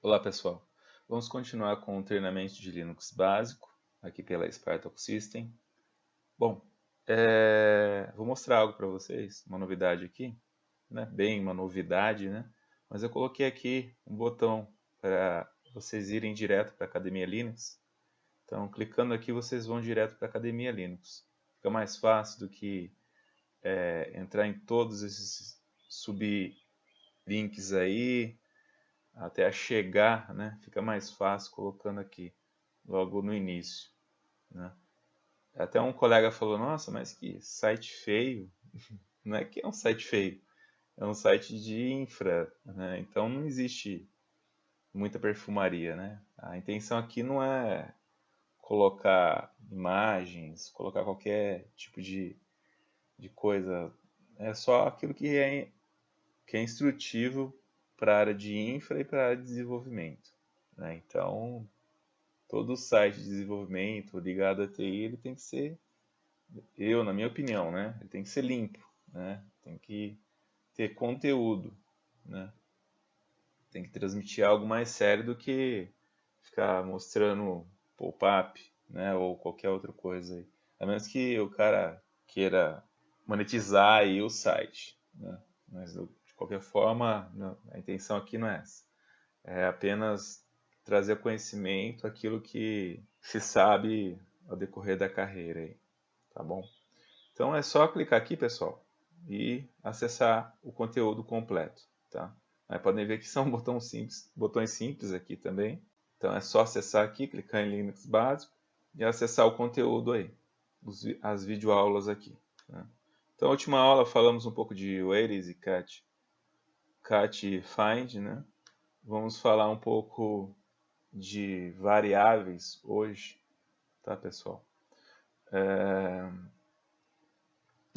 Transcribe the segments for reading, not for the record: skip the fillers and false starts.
Olá pessoal, vamos continuar com o treinamento de Linux básico, aqui pela Spartak System. Bom, vou mostrar algo para vocês, uma novidade aqui, né? Bem uma novidade, né? Mas eu coloquei aqui um botão para vocês irem direto para a Academia Linux. Então, clicando aqui, vocês vão direto para a Academia Linux. Fica mais fácil do que entrar em todos esses sublinks aí, até chegar, né? Fica mais fácil colocando aqui, logo no início, né? Até um colega falou, nossa, mas que site feio. Não é que é um site feio, é um site de infra, né? Então não existe muita perfumaria, né? A intenção aqui não é colocar imagens, colocar qualquer tipo de coisa, é só aquilo que é instrutivo para a área de infra e para a área de desenvolvimento, né? Então, todo site de desenvolvimento ligado à TI, ele tem que ser, na minha opinião, né? Ele tem que ser limpo, né? Tem que ter conteúdo, né? Tem que transmitir algo mais sério do que ficar mostrando pop-up, né? Ou qualquer outra coisa aí. A menos que o cara queira monetizar aí o site, né? Mas de qualquer forma, a intenção aqui não é essa. É apenas trazer conhecimento aquilo que se sabe ao decorrer da carreira aí, tá bom? Então é só clicar aqui, pessoal, e acessar o conteúdo completo, tá? Aí podem ver que são botões simples aqui também. Então é só acessar aqui, clicar em Linux básico e acessar o conteúdo aí, as videoaulas aqui, né? Então, na última aula falamos um pouco de Whereas e cat find, né? Vamos falar um pouco de variáveis hoje, tá, pessoal?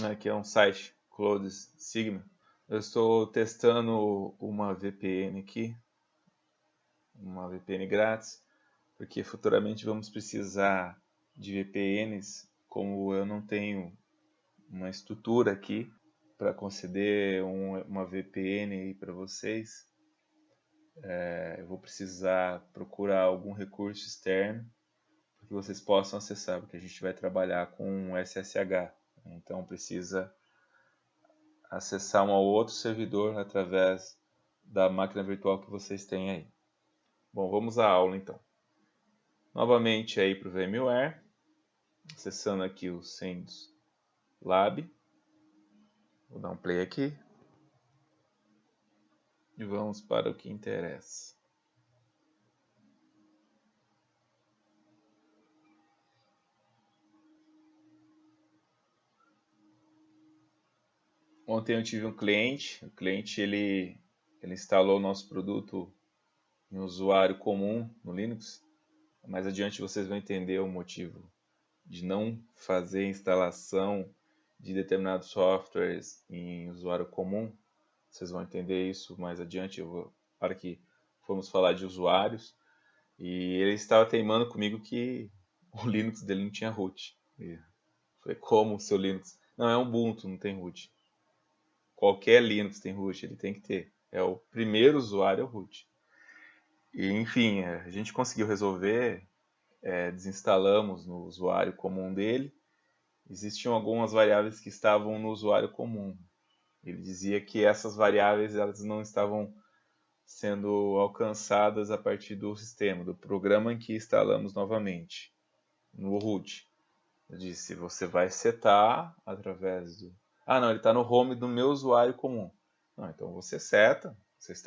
Aqui é um site, Cloud Sigma. Eu estou testando uma VPN aqui, uma VPN grátis, porque futuramente vamos precisar de VPNs, como eu não tenho uma estrutura aqui para conceder uma VPN para vocês. Eu vou precisar procurar algum recurso externo para que vocês possam acessar, porque a gente vai trabalhar com SSH. Então precisa acessar um outro servidor através da máquina virtual que vocês têm aí. Bom, vamos à aula então. Novamente aí para o VMware, acessando aqui o CentOS Lab. Vou dar um play aqui. E vamos para o que interessa. Ontem eu tive um cliente, o cliente ele instalou o nosso produto em usuário comum no Linux. Mais adiante vocês vão entender o motivo de não fazer instalação de determinados softwares em usuário comum. Vocês vão entender isso mais adiante, para que formos falar de usuários. E ele estava teimando comigo que o Linux dele não tinha root. E falei, como o seu Linux? Não, é um Ubuntu, não tem root. Qualquer Linux tem root, ele tem que ter. É o primeiro usuário é o root. E enfim, a gente conseguiu resolver, desinstalamos no usuário comum dele. Existiam algumas variáveis que estavam no usuário comum. Ele dizia que essas variáveis elas não estavam sendo alcançadas a partir do sistema, do programa em que instalamos novamente, no root. Eu disse, você vai setar através do... Ah, não, ele está no home do meu usuário comum. Não, então você seta,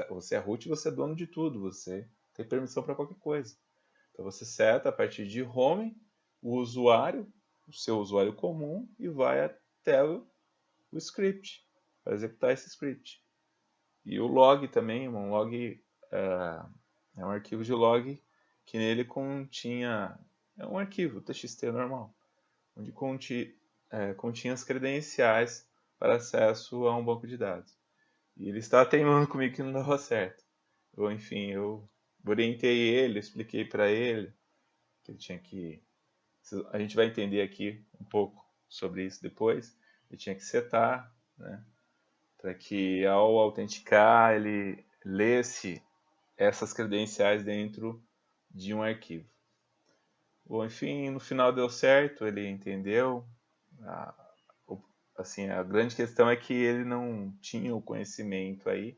você é root, você é dono de tudo, você tem permissão para qualquer coisa. Então você seta a partir de home o usuário, o seu usuário comum, e vai até o script, para executar esse script. E o log também, um log é um arquivo de log que nele continha, é um arquivo TXT normal, onde continha as credenciais para acesso a um banco de dados. E ele estava teimando comigo que não dava certo. Enfim, eu orientei ele, expliquei para ele que ele tinha que... A gente vai entender aqui um pouco sobre isso depois. Ele tinha que setar, né, para que ao autenticar ele lesse essas credenciais dentro de um arquivo. Bom, enfim, no final deu certo, ele entendeu. Assim, a grande questão é que ele não tinha o conhecimento aí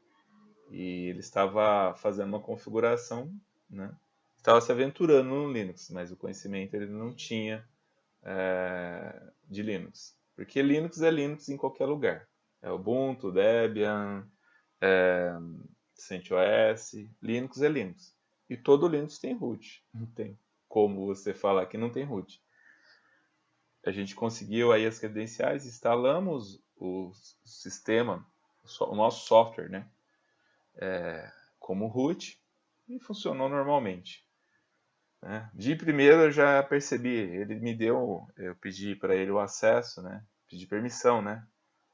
e ele estava fazendo uma configuração, né? Estava se aventurando no Linux, mas o conhecimento ele não tinha de Linux. Porque Linux é Linux em qualquer lugar. É Ubuntu, Debian, CentOS, Linux é Linux. E todo Linux tem root. Não tem como você falar que não tem root. A gente conseguiu aí as credenciais, instalamos o sistema, o nosso software, né? Como root e funcionou normalmente. Né? De primeiro eu já percebi, ele me deu, eu pedi para ele o acesso, né? Pedi permissão, né?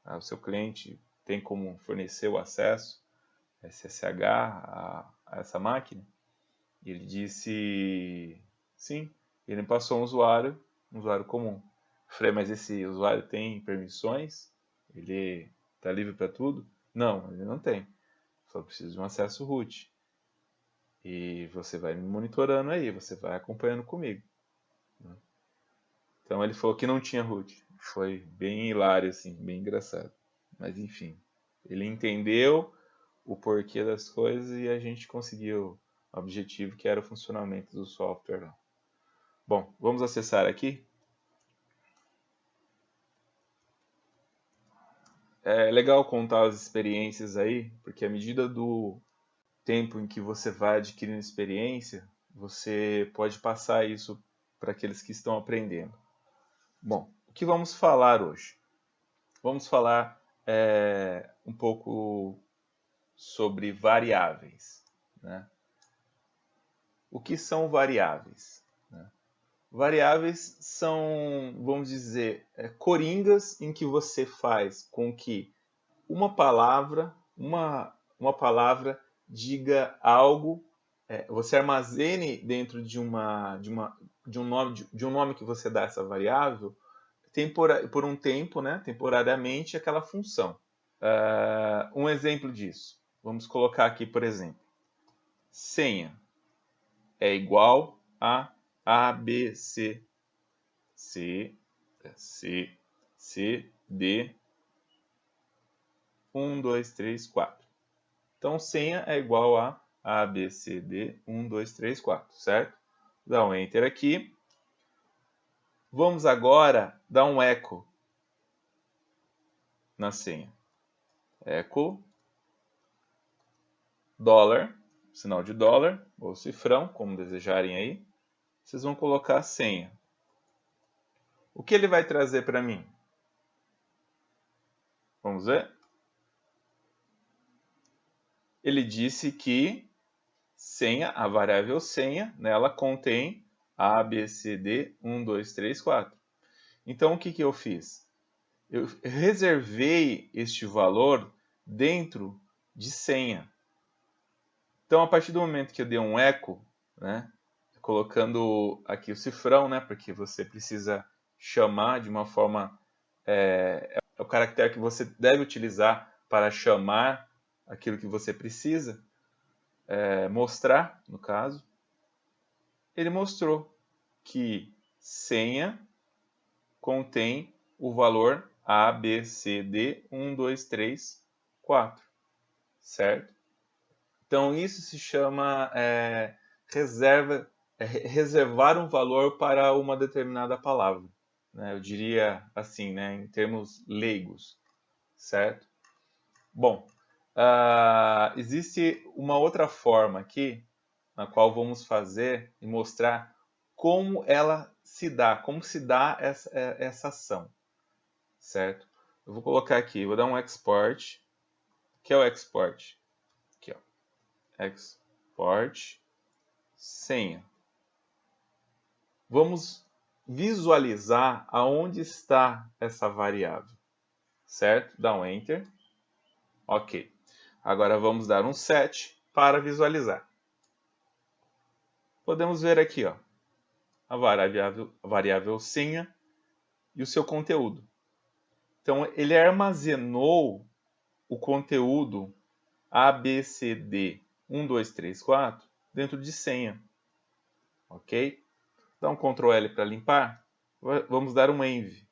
O seu cliente tem como fornecer o acesso SSH a essa máquina? E ele disse sim. Ele me passou um usuário comum. Eu falei, mas esse usuário tem permissões? Ele está livre para tudo? Não, ele não tem. Só precisa de um acesso root. E você vai me monitorando aí, você vai acompanhando comigo. Então ele falou que não tinha root. Foi bem hilário, assim, bem engraçado. Mas enfim, ele entendeu o porquê das coisas e a gente conseguiu o objetivo que era o funcionamento do software. Bom, vamos acessar aqui. É legal contar as experiências aí, porque à medida do tempo em que você vai adquirindo experiência, você pode passar isso para aqueles que estão aprendendo. Bom, o que vamos falar hoje? Vamos falar um pouco sobre variáveis. Né? O que são variáveis? Né? Variáveis são, vamos dizer, coringas em que você faz com que uma palavra diga algo, você armazene dentro de um nome que você dá a essa variável por um tempo, né, temporariamente, aquela função. Um exemplo disso, vamos colocar aqui, por exemplo, senha é igual a ABC, D, 1, 2, 3, 4. Então, senha é igual a ABCD 1, 2, 3, 4, certo? Dá um Enter aqui. Vamos agora dar um echo na senha. Echo, dólar, sinal de dólar, ou cifrão, como desejarem aí. Vocês vão colocar a senha. O que ele vai trazer para mim? Vamos ver? Ele disse que senha, a variável senha, nela contém A, B, C, D, 1, 2, 3, 4. Então, o que eu fiz? Eu reservei este valor dentro de senha. Então, a partir do momento que eu dei um echo, né, colocando aqui o cifrão, né, porque você precisa chamar de uma forma... é o caractere que você deve utilizar para chamar aquilo que você precisa mostrar, no caso. Ele mostrou que senha contém o valor A, B, C, D, 1, 2, 3, 4, certo? Então, isso se chama reservar um valor para uma determinada palavra. Né? Eu diria assim, né? Em termos leigos, certo? Bom, existe uma outra forma aqui, na qual vamos fazer e mostrar como ela se dá, como se dá essa ação, certo? Eu vou colocar aqui, vou dar um export, que é o export, aqui ó, export, senha. Vamos visualizar aonde está essa variável, certo? Dá um Enter, ok. Agora vamos dar um set para visualizar. Podemos ver aqui, ó, a variável senha e o seu conteúdo. Então, ele armazenou o conteúdo ABCD 1, 2, 3, 4 dentro de senha. Ok? Dá um Ctrl L para limpar. Vamos dar um env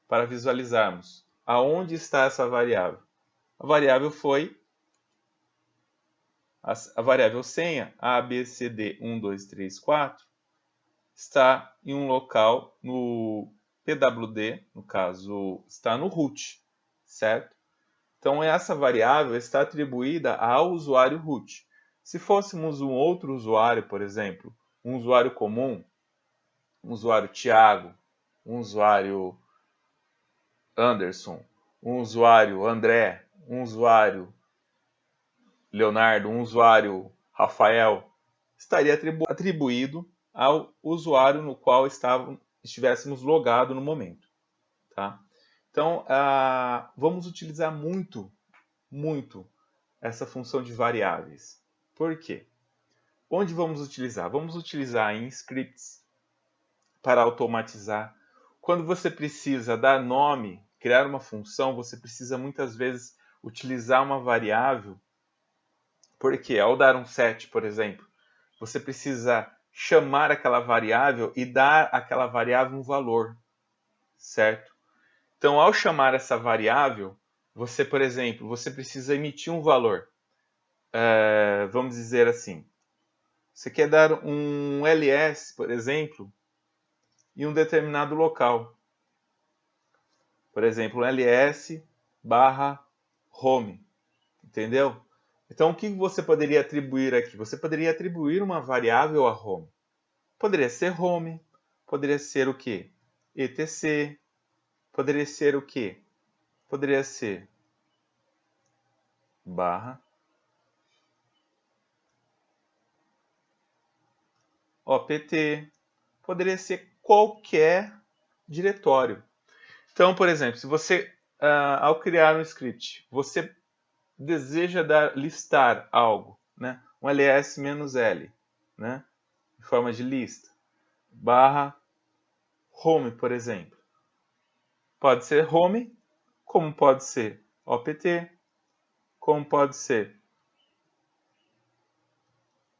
para visualizarmos aonde está essa variável. A variável foi a variável senha, ABCD 1, 2, 3, 4, está em um local no PWD, no caso, está no root, certo? Então, essa variável está atribuída ao usuário root. Se fôssemos um outro usuário, por exemplo, um usuário comum, um usuário Thiago, um usuário Anderson, um usuário André, um usuário Leonardo, um usuário Rafael, estaria atribuído ao usuário no qual estivéssemos logado no momento. Tá? Então, vamos utilizar muito essa função de variáveis. Por quê? Onde vamos utilizar? Vamos utilizar em scripts para automatizar. Quando você precisa dar nome, criar uma função, você precisa muitas vezes utilizar uma variável. Porque ao dar um set, por exemplo, você precisa chamar aquela variável e dar àquela variável um valor, certo? Então, ao chamar essa variável, você, por exemplo, você precisa emitir um valor. Vamos dizer assim, você quer dar um ls, por exemplo, em um determinado local. Por exemplo, ls barra home, entendeu? Então, o que você poderia atribuir aqui? Você poderia atribuir uma variável a home. Poderia ser home, poderia ser o quê? etc, poderia ser o quê? Poderia ser barra opt, poderia ser qualquer diretório. Então, por exemplo, se você, ao criar um script, você deseja listar algo, né? Um ls-l, né? Em forma de lista, barra home, por exemplo. Pode ser home, como pode ser opt, como pode ser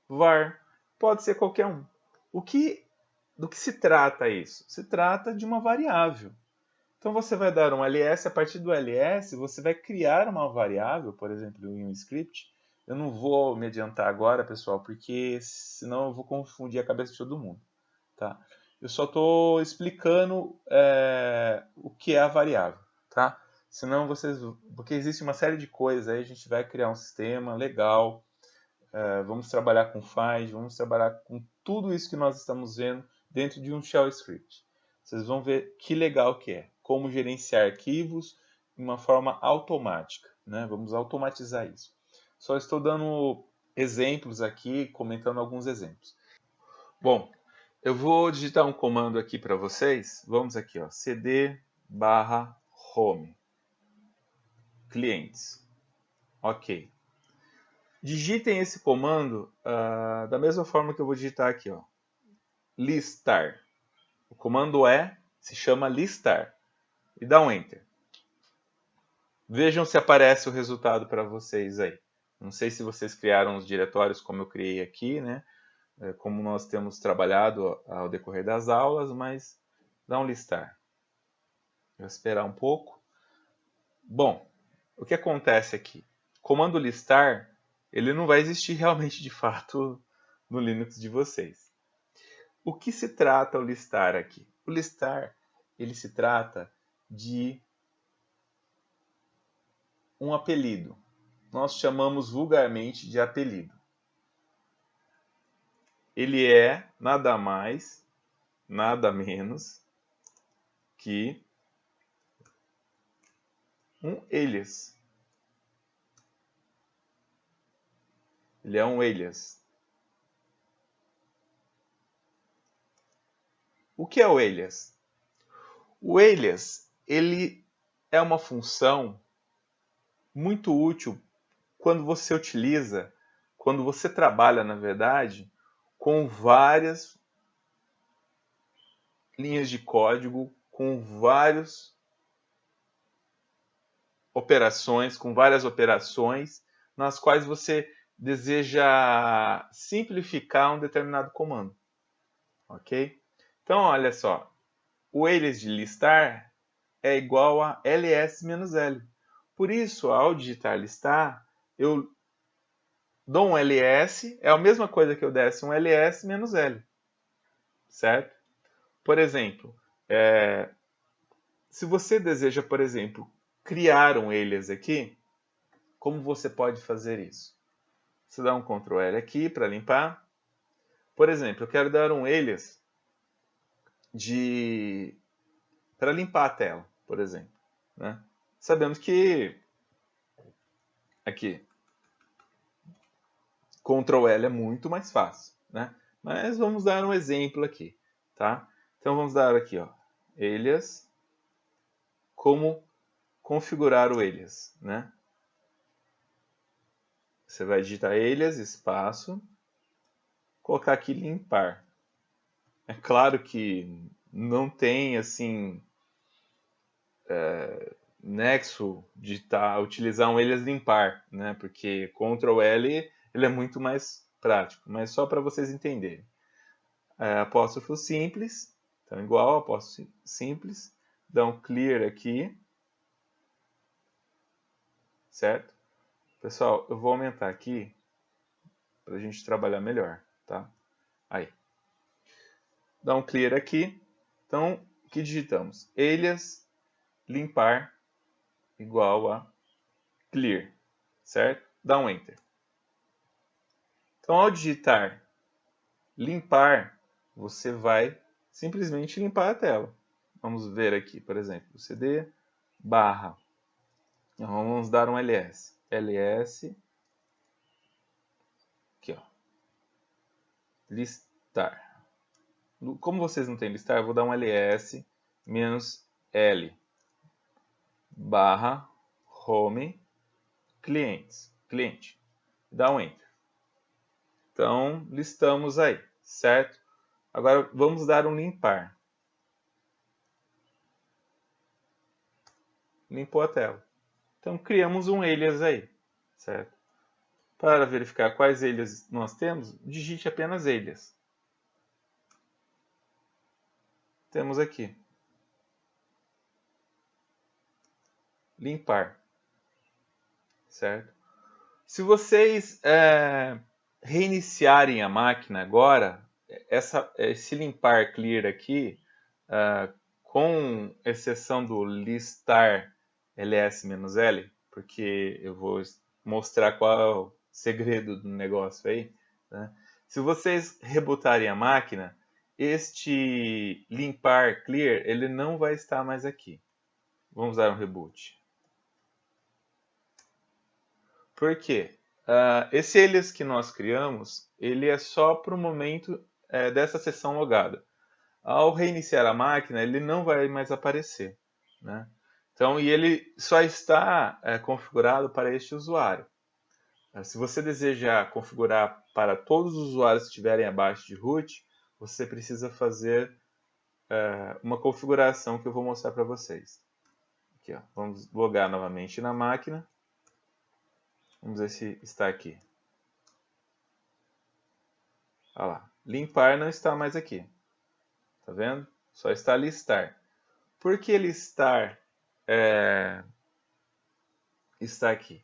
var, pode ser qualquer um. Do que se trata isso? Se trata de uma variável. Então você vai dar um ls, a partir do ls você vai criar uma variável, por exemplo, em um script. Eu não vou me adiantar agora, pessoal, porque senão eu vou confundir a cabeça de todo mundo. Tá? Eu só estou explicando o que é a variável. Tá? Senão vocês... Porque existe uma série de coisas aí, a gente vai criar um sistema legal, vamos trabalhar com find, vamos trabalhar com tudo isso que nós estamos vendo dentro de um shell script. Vocês vão ver que legal que é. Como gerenciar arquivos de uma forma automática. Né? Vamos automatizar isso. Só estou dando exemplos aqui, comentando alguns exemplos. Bom, eu vou digitar um comando aqui para vocês. Vamos aqui, ó, cd barra home. Clientes. Ok. Digitem esse comando da mesma forma que eu vou digitar aqui, ó. Listar. O comando se chama listar. E dá um Enter. Vejam se aparece o resultado para vocês aí. Não sei se vocês criaram os diretórios como eu criei aqui, né? Como nós temos trabalhado ao decorrer das aulas, mas dá um listar. Vou esperar um pouco. Bom, o que acontece aqui? Comando listar, ele não vai existir realmente de fato no Linux de vocês. O que se trata o listar aqui? O listar, ele se trata de um apelido. Nós chamamos vulgarmente de apelido. Ele é nada mais, nada menos que um alias. Ele é um alias. O que é o alias? O alias, ele é uma função muito útil quando você utiliza, quando você trabalha, na verdade, com várias linhas de código, com várias operações, nas quais você deseja simplificar um determinado comando, ok? Então, olha só, o alias de listar é igual a ls-l. Por isso, ao digitar listar, eu dou um ls, é a mesma coisa que eu desse um ls-l, certo? Por exemplo, se você deseja, por exemplo, criar um alias aqui, como você pode fazer isso? Você dá um Ctrl L aqui para limpar. Por exemplo, eu quero dar um alias para limpar a tela, por exemplo. Né? Sabemos que aqui Ctrl L é muito mais fácil, né? Mas vamos dar um exemplo aqui, tá? Então vamos dar aqui, ó, alias, como configurar o alias, né? Você vai digitar alias, espaço, colocar aqui limpar. É claro que não tem assim nexo de utilizar um alias limpar, né? Porque Ctrl L ele é muito mais prático, mas só para vocês entenderem. Apóstrofo simples, então igual apóstrofo simples, dá um clear aqui, certo? Pessoal, eu vou aumentar aqui para a gente trabalhar melhor, tá? Aí. Dá um clear aqui. Então, o que digitamos? Alias limpar igual a clear, certo? Dá um enter. Então, ao digitar limpar, você vai simplesmente limpar a tela. Vamos ver aqui, por exemplo, cd barra. Então, vamos dar um ls. ls, aqui ó, listar. Como vocês não têm listar, eu vou dar um ls menos l barra home cliente. Dá um enter. Então, listamos aí, certo? Agora, vamos dar um limpar. Limpou a tela. Então, criamos um alias aí, certo? Para verificar quais alias nós temos, digite apenas alias. Temos aqui. Limpar. Certo? Se vocês reiniciarem a máquina agora, esse limpar clear aqui, com exceção do listar ls-l, porque eu vou mostrar qual é o segredo do negócio aí, né? Se vocês rebootarem a máquina, este limpar clear ele não vai estar mais aqui. Vamos dar um reboot. Por quê? Esse alias que nós criamos, ele é só para o momento dessa sessão logada. Ao reiniciar a máquina, ele não vai mais aparecer, né? Então, e ele só está configurado para este usuário. Se você desejar configurar para todos os usuários que estiverem abaixo de root, você precisa fazer uma configuração que eu vou mostrar para vocês. Aqui, ó. Vamos logar novamente na máquina. Vamos ver se está aqui. Olha lá. Limpar não está mais aqui. Tá vendo? Só está listar. Por que listar está aqui?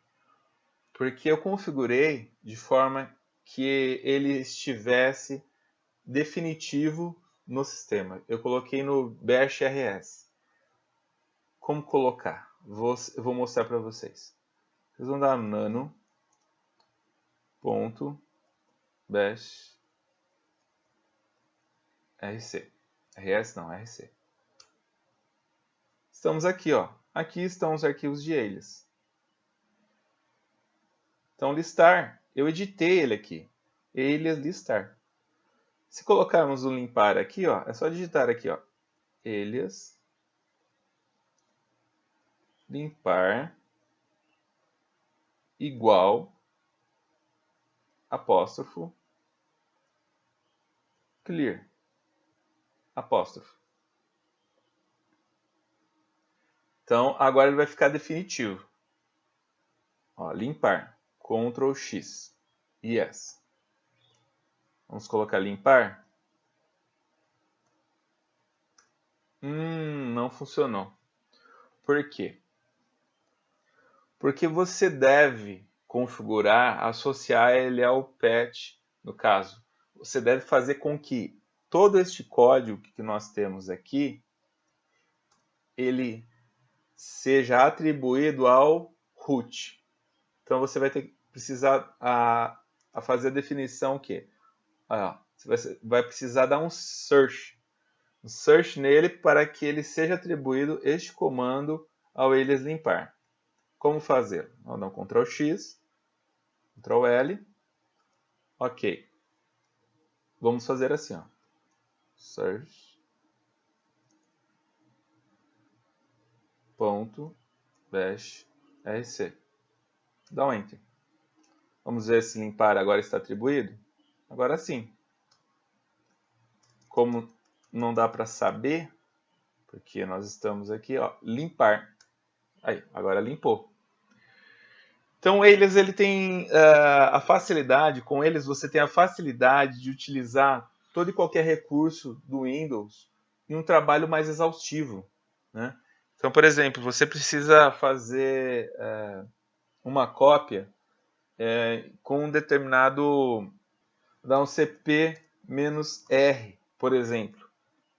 Porque eu configurei de forma que ele estivesse definitivo no sistema. Eu coloquei no bash rs. Como colocar? Eu vou mostrar para vocês. Vocês vão dar nano.bash rc. rs não, rc. Estamos aqui, ó. Aqui estão os arquivos de alias. Então, listar, eu editei ele aqui. Alias listar. Se colocarmos o limpar aqui, ó, é só digitar aqui, ó, alias limpar igual apóstrofo clear apóstrofo. Então, agora ele vai ficar definitivo. Ó, limpar, Ctrl X. Yes. Vamos colocar limpar. Não funcionou. Por quê? Porque você deve configurar, associar ele ao patch, no caso. Você deve fazer com que todo este código que nós temos aqui, ele seja atribuído ao root. Então você vai precisar fazer a definição que você vai precisar dar um search nele para que ele seja atribuído este comando ao alias limpar. Como fazer? Vou dar um Ctrl X, Ctrl L, ok. Vamos fazer assim, ó. Search .bash rc. Dá um Enter. Vamos ver se limpar agora está atribuído. Agora sim. Como não dá para saber, porque nós estamos aqui, ó, limpar. Aí, agora limpou. Então, ele tem a facilidade, com eles você tem a facilidade de utilizar todo e qualquer recurso do Windows em um trabalho mais exaustivo, né? Então, por exemplo, você precisa fazer uma cópia com um determinado, dá um CP-R, por exemplo,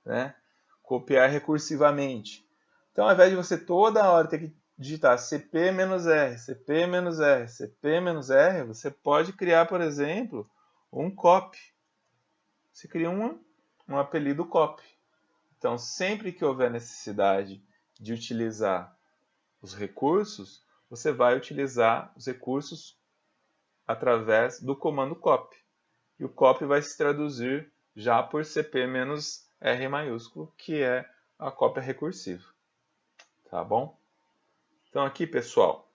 né? Copiar recursivamente. Então, ao invés de você toda hora ter que digitar CP-R, CP-R, CP-R, você pode criar, por exemplo, um copy. Você cria um apelido copy. Então, sempre que houver necessidade de utilizar os recursos, você vai utilizar os recursos através do comando copy. E o copy vai se traduzir já por CP-R maiúsculo, que é a cópia recursiva. Tá bom? Então aqui, pessoal,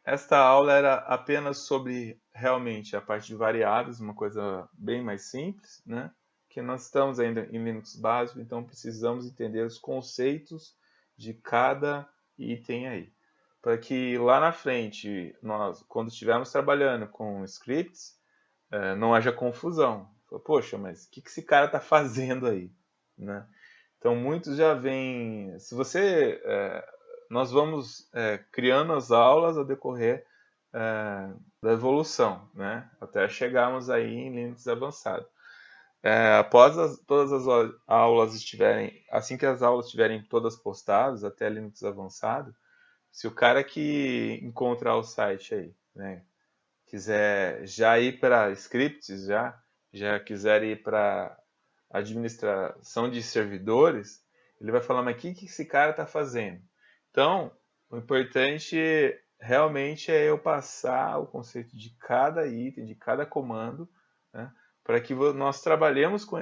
esta aula era apenas sobre realmente a parte de variáveis, uma coisa bem mais simples, né? Que nós estamos ainda em Linux básico, então precisamos entender os conceitos de cada item aí. Para que lá na frente, nós, quando estivermos trabalhando com scripts, não haja confusão. Poxa, mas o que esse cara está fazendo aí? Né? Então, muitos já vêm... Se você... nós vamos criando as aulas ao decorrer da evolução, né? Até chegarmos aí em Linux avançado. Após todas as aulas estiverem... Assim que as aulas estiverem todas postadas, até Linux avançado, se o cara que encontrar o site aí, né, quiser já ir para scripts, já quiser ir para administração de servidores, ele vai falar, mas o que esse cara está fazendo? Então, o importante realmente é eu passar o conceito de cada item, de cada comando, né, para que nós trabalhemos com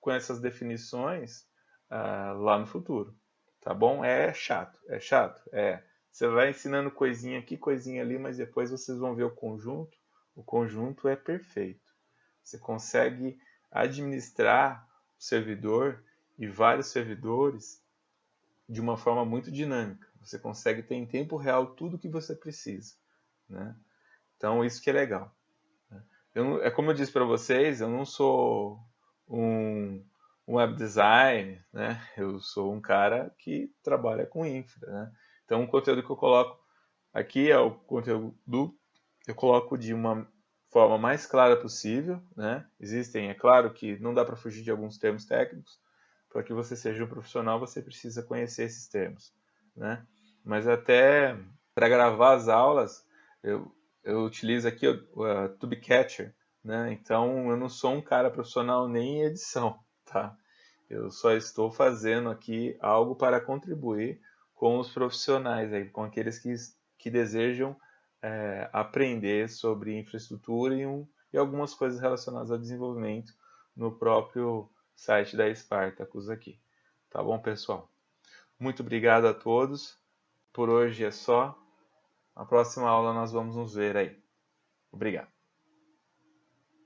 essas definições lá no futuro. Tá bom? É chato, é chato, é. Você vai ensinando coisinha aqui, coisinha ali, mas depois vocês vão ver o conjunto. O conjunto é perfeito. Você consegue administrar o servidor e vários servidores de uma forma muito dinâmica. Você consegue ter em tempo real tudo o que você precisa, né? Então, isso que é legal. É como eu disse para vocês, eu não sou um web designer, né? Eu sou um cara que trabalha com infra, né? Então, o conteúdo que eu coloco aqui é o conteúdo eu coloco de uma forma mais clara possível, né? Existem, é claro que não dá para fugir de alguns termos técnicos. Para que você seja um profissional, você precisa conhecer esses termos, né? Mas até para gravar as aulas, eu utilizo aqui o Tubecatcher, né? Então eu não sou um cara profissional nem em edição, tá? Eu só estou fazendo aqui algo para contribuir com os profissionais, aí, com aqueles que desejam aprender sobre infraestrutura e algumas coisas relacionadas ao desenvolvimento no próprio site da Spartacus aqui. Tá bom, pessoal? Muito obrigado a todos. Por hoje é só. Na próxima aula nós vamos nos ver aí. Obrigado.